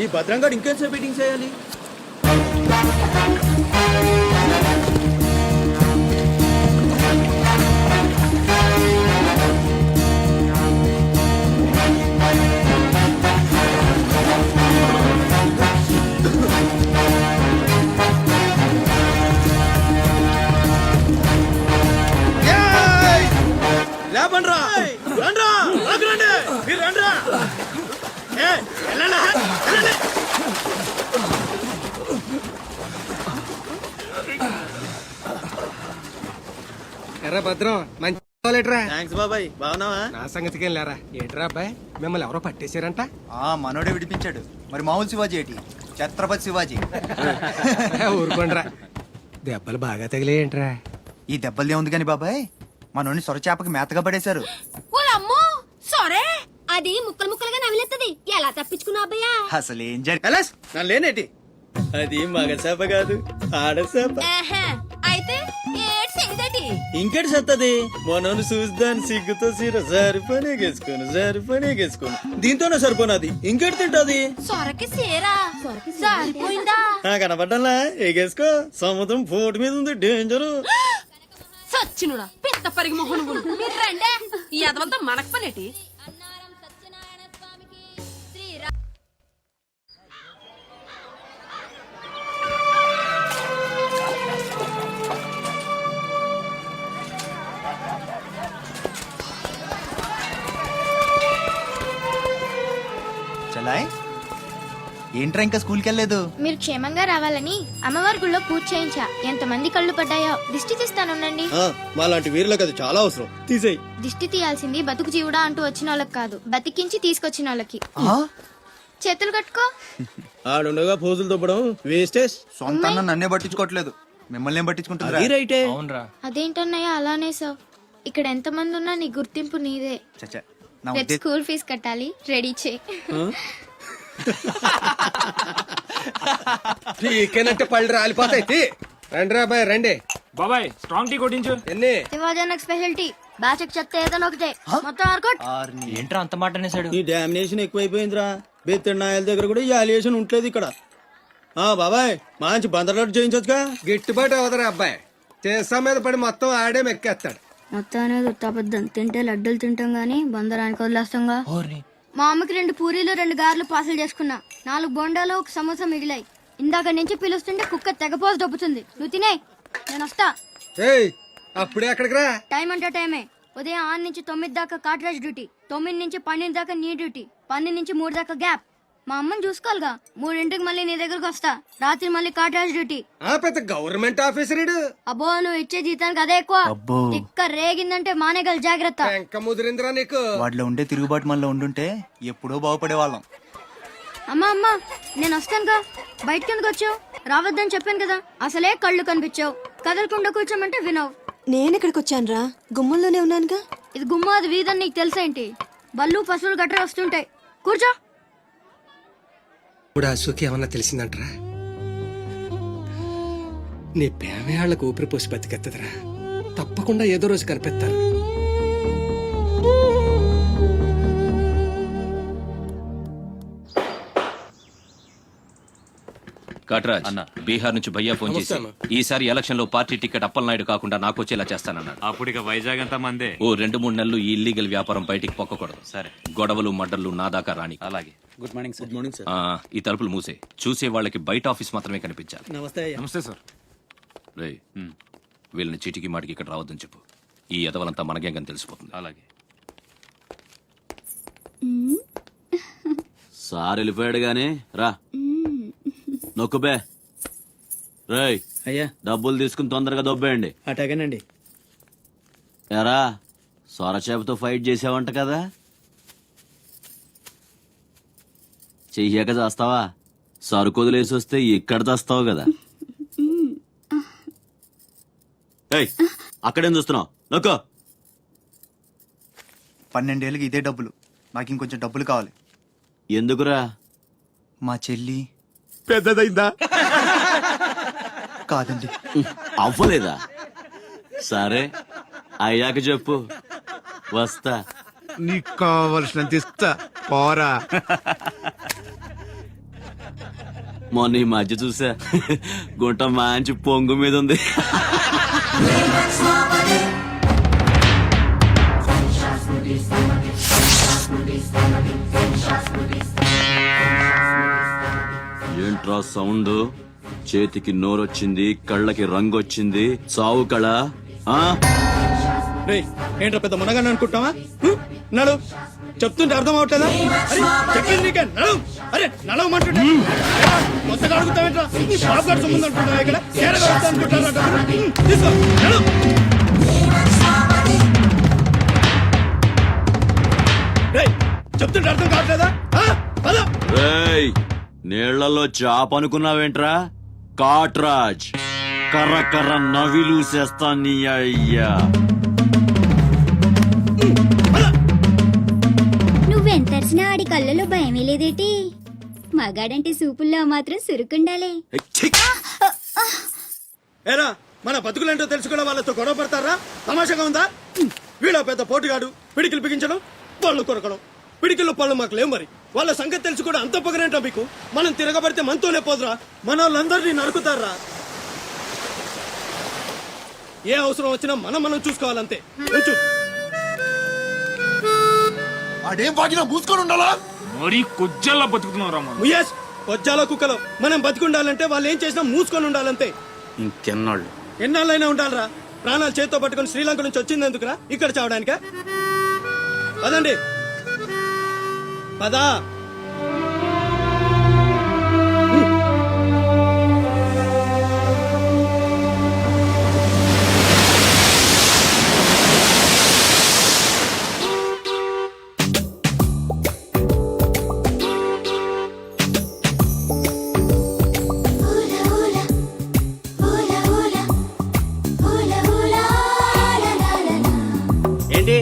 ఈ భద్రంగా ఇంకెంతసేపు మీటింగ్ చేయాలి? లేపండ్రా, రండ్రా, ఆగండి, మీరు రండ్రా. ఎర్రా భద్రం మంచి లేట్రా. థ్యాంక్స్ బాబాయ్, బాగున్నావా? నా సంగతికేం లేరా. ఏంట్రా అబ్బాయి, మిమ్మల్ని ఎవరో పట్టేశారంట? మనోడే విడిపించాడు. మరి మామూలు శివాజీ ఏంటి, ఛత్రపతి శివాజీ. ఊరుకోండ్రా. దెబ్బలు బాగా తగిలేంట్రా? ఈ దెబ్బలదే ఉంది కాని బాబాయ్, మనోని సొరచేపకి మేతగా పడేశారు. సరే అది ముక్కలు ముక్కలుగా నవిలేస్తుంది. ఎలా తప్పించుకున్నా అబ్బయ్యా? అసలు ఏం జరిగి నన్ను లేనేటి, అది మగసేప కాదు, ఆడసేప. అయితే ఏడ్చేదేటి? ఇంకేటి సత్తది, మనోను చూద్దాని సిగ్గుతో సీర సరిపనేగేసుకోను దీంతోనే సరిపోనాది. ఇంకేటి తింటది? సొరకి సీరా సరిపోయిందా? కనపడ్డా ఎగేసుకో, సముద్రం పోటు మీద ఉంది, డేంజరు. సచ్చినుడా పెద్ద పరిగి మొహను మీరు రండే. ఈ అదవంతా మనకు పనేటి? చలాయ్ ఏంట్రా ఇంకా స్కూల్కి వెళ్ళలేదు? మీరు క్షేమంగా రావాలని అమ్మవారి గుళ్ళో పూజ చేయించా. ఎంతమంది కళ్ళు పడ్డాయో. దిష్టి తీస్తానుండండి. మాలాంటి వీరులకు అది చాలా అవసరం. తీసేయి. దిష్టి తీయాల్సింది బతుకు జీవుడా అంటూ వచ్చిన వాళ్ళకి కాదు, బతికించి తీసుకొచ్చిన వాళ్ళకి. చేతులు కట్టుకో. ఆడుండగా పోజులు తొప్పడం వేస్టేజ్. సొంత అన్న నన్నే పట్టించుకోవట్లేదు, మిమ్మల్ని ఏం పట్టించుకుంటారా? రైటే. అదేంటన్నయ్య అలానే సార్. ఇక్కడ ఎంతమంది ఉన్నా నీ గుర్తింపు నీదే. చచ్చా, నా రేపు ఉద్దేశం స్కూల్ ఫీజు కట్టాలి, రెడీ చేయి. టీకేనంటే పళ్ళు రాలిపోతాయి. రండి అబ్బాయి రండి. బాబాయ్ స్ట్రాంగ్ టీ కొట్టించు. ఎన్ని శివాజీ స్పెషాలిటీ బ్యాచ్ చెత్త ఏదైనా ఒకటే మొత్తం ఆర్కోట్. ఏంట్రా అంత మాట అనేసాడు? ఈ డామినేషన్ ఎక్కువైపోయిందిరా. బెత్తడి నాయల దగ్గర కూడా ఈ అలియేషన్ ఉంటలేదు ఇక్కడ. బాబాయ్ మంచి బందర్లాట్ చేయించొచ్చుగా. గిట్టుబాటు అవదరా అబ్బాయి. చేసా మీద పడి మొత్తం ఆడే మెక్కేస్తాడు. మొత్తం అనేది ఉత్తాబద్ధం. తింటే లడ్డూలు తింటాం గానీ బందరానికి వదిలేస్తాంగా. మా అమ్మకి 2 పూరీలు 2 గారెలు పార్సల్ చేసుకున్నా. 4 బొండాలు 1 సమోసా మిగిలాయి. ఇందాక నుంచి పిలుస్తుంటే కుక్క తెగపోసి దొబ్బుతుంది. నువ్వు తినే, నేను వస్తా. ఏయ్ అప్పుడే అక్కడికి రా. టైం అంటే టైమే. ఉదయం 6 నుంచి 9 దాకా కాట్రాజ్ డ్యూటీ, 9 నుంచి 12 దాకా నీ డ్యూటీ, 12 నుంచి 3 దాకా గ్యాప్. మా అమ్మని చూసుకోవాలిగా. 3ంటికి మళ్ళీ నీ దగ్గరకు వస్తా. రాత్రి మళ్ళీ కాట్రాజ్ డ్యూటీ. పెద్ద గవర్నమెంట్ ఆఫీసర్. అబ్బో నువ్వు ఇచ్చే జీతానికి అదే ఎక్కువ. తిక్క రేగిందంటే మానేగల జాగ్రత్త. ఇంకా ముదిరిందిరా నీకు. వాటిలో ఉండే తిరుగుబాటు మనలో ఉండుంటే ఎప్పుడో బాగుపడే వాళ్ళం. అమ్మా అమ్మా నేను వస్తానుగా. బయటకి ఎందుకు వచ్చావు? రావద్దని చెప్పాను కదా. అసలే కళ్ళు కనిపించావు. కదలకుండా కూర్చోమంటే వినవు. నేనెక్కడికి వచ్చాను రా, గుమ్మంలోనే ఉన్నానుగా. ఇది గుమ్మ, అది వీధని నీకు తెలుసేంటి? బళ్ళు పశువులు గట్రా వస్తుంటాయి. కూర్చో. ఇప్పుడు అసూకి ఏమన్నా తెలిసిందంటరా? నీ పేమేళ్లకు ఊపిరి పోసి బతికెత్తదరా. తప్పకుండా ఏదో రోజు కనిపెత్తారు. కట్రాజ్ అన్న, బీహార్ నుంచి భయ్యా ఫోన్ చేసి ఈసారి ఎలక్షన్ లో పార్టీ టికెట్ అప్పలనాయుడు కాకుండా నాకు వచ్చేలా చేస్తానన్నాడు. అప్పుడు ఇక వైజాగ్ అంతా మందే. ఓ 2-3 నెలలు ఈ ఇల్లీగల్ వ్యాపారం బయటికి పొక్కకూడదు. సరే, గొడవలు మడ్డర్లు నా దాకా రాని. అలాగే. Good morning sir. Good morning sir. ఈ తలుపులు మూసే. చూసే వాళ్ళకి బయట ఆఫీస్ మాత్రమే కనిపించాలి. నమస్తే. నమస్తే సార్. రే, వీళ్ళని చీటికి మాటికి ఇక్కడ రావద్దని చెప్పు. ఈ ఎదవలంతా మనకేం తెలిసిపోతుంది. అలాగే. సార్ వెళ్ళిపోయాడు గాని రా నొక్కుబే. రేయ్ అయ్యా, డబ్బులు తీసుకుని తొందరగా దొబ్బేయండి. అటాగేనండి. ఎరా సొరచేపతో ఫైట్ చేసావంట కదా, చెయ్యాక చేస్తావా? సరుకు వదిలేసి వస్తే ఇక్కడ తెస్తావు కదా. ఏయ్ అక్కడేం చూస్తున్నావు? నొక్కో. 12 ఏళ్ళకి ఇదే డబ్బులు. నాకు ఇంకొంచెం డబ్బులు కావాలి. ఎందుకురా? మా చెల్లి పెద్దదైందా? కాదండి. అవ్వలేదా? సరే అయ్యాక చెప్పు, వస్తా. నీకు కావలసినంత ఇస్తా, పోరా. మొన్న ఈ మధ్య చూసా గుంట మంచి పొంగు మీద ఉంది. ఏంట్రా సౌండ్? చేతికి నోరొచ్చింది, కళ్ళకి రంగొచ్చింది, చావు కళ. ఆ? రేయ్ ఏంట్రా పెద్ద మనగాన్ని అనుకుంటావా? నడు చెప్తుంటే అర్థం అవట్లేదా? అరే చెప్పింది నీకే నడు. అరే నడవమంటుంటే కొత్తగా అడుగుతావేంట్రా? నీ బాబు గారు సంబంధం అంటున్నావా ఇక్కడ? ఏడగా వస్తా అనుకుంటారా? తీసుకో నడు. రేయ్ చెప్తుంటే అర్థం కావట్లేదా? పద. రేయ్ నీళ్లలో చాప అనుకున్నావేంట్రా? కాట్రాజ్ కర్ర కర్ర నవిలూసేస్తా నీ అయ్యా. నువ్వెంతరిసినా ఆడి కళ్ళలో భయమే లేదేటి? మగాడంటే సూపుల్లో మాత్రం సురుకుండాలే. ఏరా మన బతుకులేంటో తెలుసుకోవడం వాళ్ళతో గొడవ పడతారా? తమాషాగా ఉందా? వీళ్ళ పెద్ద పోటుగాడు పిడికిలు బిగించడం, పళ్ళు కొరకడం. పిడికిల్లో పళ్ళు మాకు లేవు మరి. వాళ్ళ సంగతి తెలుసుకోవడం అంత పొగరేంటో మీకు? మనం తిరగబడితే మనతోనే పోదురా, మన వాళ్ళందరినీ నరుకుతారా? ఏ అవసరం వచ్చినా మనం చూసుకోవాలంతే. కొంచెం ఆడేం వాగినా మూసుకొని ఉండాలా? మరీ కొజ్జల్లా బతుకుతున్నావు మనం. ముయేష్ వజ్జాల కుక్కలో మనం బతికుండాలంటే వాళ్ళు ఏం చేసినా మూసుకొని ఉండాలంతే. ఇంకెన్నాళ్ళు? ఎన్నాళ్ళైనా ఉండాలరా. ప్రాణాలు చేత్తో పట్టుకొని శ్రీలంక నుంచి వచ్చింది ఎందుకురా? ఇక్కడ చావడానికా? పదండి పదా. ఏంటి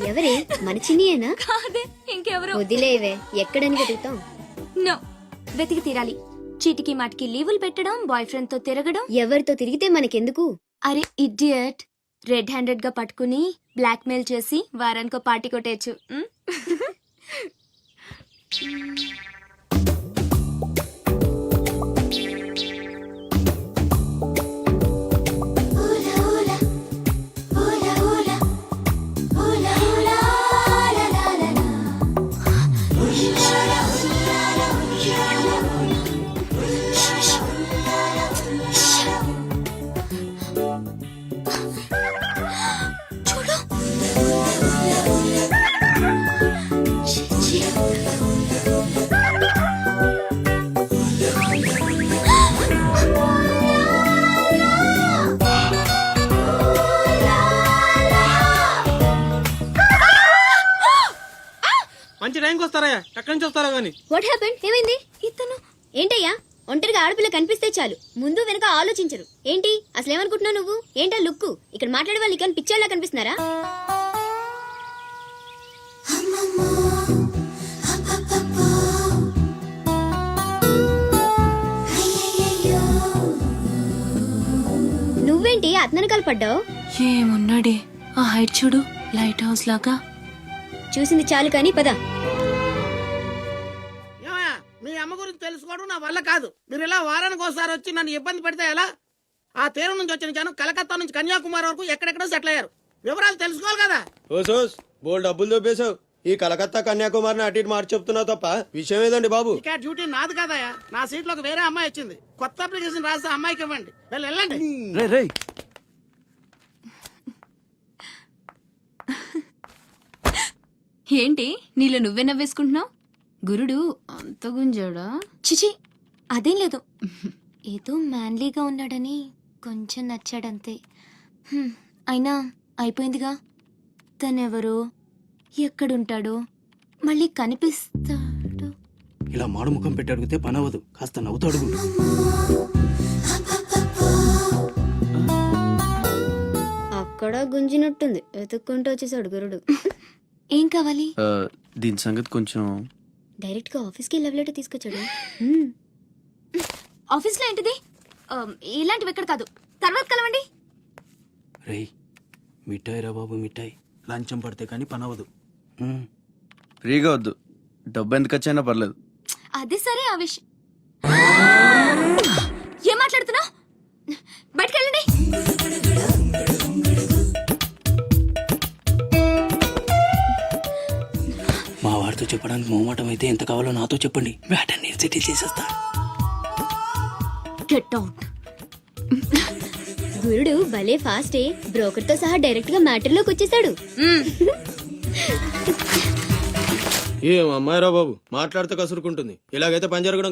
ఎవరే మన చిన్నియేనా? కాదే ఇంకెవరు? వదిలేవే, ఎక్కడని వెతుకుతాం? నో, వెతికి తీరాలి. చీటికి మాటికి లీవులు పెట్టడం, బాయ్ ఫ్రెండ్ తో తిరగడం. ఎవరితో తిరిగితే మనకెందుకు? అరే ఇడియట్, రెడ్ హ్యాండెడ్ గా పట్టుకుని బ్లాక్ మెయిల్ చేసి వారానికో పార్టీ కొట్టేయచ్చు. మంచి టైంకి వస్తారా? ఎక్కడి నుంచి వస్తారా గానీ? What happened? ఏమైంది? ఇతను ఏంటయ్యా? ఒంటరిగా ఆడపిల్ల కనిపిస్తే చాలు ముందు వెనక ఆలోచించరు. ఏంటి అసలు ఏమనుకుంటున్నావు నువ్వు? ఏంటా లుక్కు? ఇక్కడ మాట్లాడే వాళ్ళు ఇక్కడ పిక్చర్లా కనిపిస్తున్నారా? నువ్వేంటి అతనకాలు పడ్డావు? ఏమున్నాడే ఆ హైట్ చూడు, లైట్ హౌస్ లాగా. చూసింది చాలు కానీ పద. మీ అమ్మ గురించి తెలుసుకోవడం నా వల్ల కాదు. మీరు ఇలా వారానికి ఒకసారి వచ్చి నన్ను ఇబ్బంది పెడితే ఎలా? ఆ తీరం నుంచి వచ్చిన జనం కలకత్తా నుంచి కన్యాకుమారి వరకు ఎక్కడెక్కడో సెటిల్ అయ్యారు. వివరాలు తెలుసుకోవాలి కదా. ఓసోస్ బోల్ డబ్బులు దొబ్బేశావు. ఈ కలకత్తా కన్యాకుమారిని అటు ఇటు మార్చి చెప్తున్నావు తప్ప విషయం ఏదండి బాబు? ఇక డ్యూటీ నాది కదయా. నా సీట్ లోకి వేరే అమ్మాయి వచ్చింది. కొత్త అప్లికేషన్ రాస్తే అమ్మాయికి ఇవ్వండి. వెళ్ళండి. ఏంటి నీలో నువ్వే నవ్వేసుకుంటున్నావు? గురుడు అంత గుంజాడా? చిచి అదేం లేదు, ఏదో మ్యాన్లీగా ఉన్నాడని కొంచెం నచ్చాడంతే. అయినా అయిపోయిందిగా. తనెవరో, ఎక్కడుంటాడో, మళ్ళీ కనిపిస్తాడు. ఇలా మాడు ముఖం పెట్టి అడిగితే పని అవ్వదు. కాస్త నవ్వుతూ అడుగు. అక్కడ గుంజినట్టుంది. వెతుక్కుంటూ వచ్చేసాడు గురుడు. ఏం కావాలి? దీని సంగతి కొంచెం. డైరెక్ట్ గా ఆఫీస్ కి లవ్ లెటర్ తీసుకొచ్చాడు. ఆఫీస్ లో ఏంటిది? ఇలాంటివి ఎక్కడ కాదు, తర్వాత కలవండి. రేయ్ మిఠాయి రా బాబు మిఠాయి. లంచం పడితే కానీ పని అవ్వదు. ఫ్రీగా వద్దు, డబ్బు ఎందుకు వచ్చైనా పర్లేదు. అదే సరే ఆ విషయం. ఏం మాట్లాడుతున్నావు? బయటకెళ్ళండి. మా వాడితో చెప్పడానికి మొహమాటం అయితే ఎంత కావాలో నాతో చెప్పండి. వేటని సెటిల్ చేసేస్తా. Get out. గురుడు భలే ఫాస్టే, బ్రోకర్ తో సహా డైరెక్ట్ గా మ్యాటర్ లోకి వచ్చేసాడు. ఏం అమ్మాయిరా బాబు, మాట్లాడితే కసురుకుంటుంది. ఇలాగైతే పని జరగడం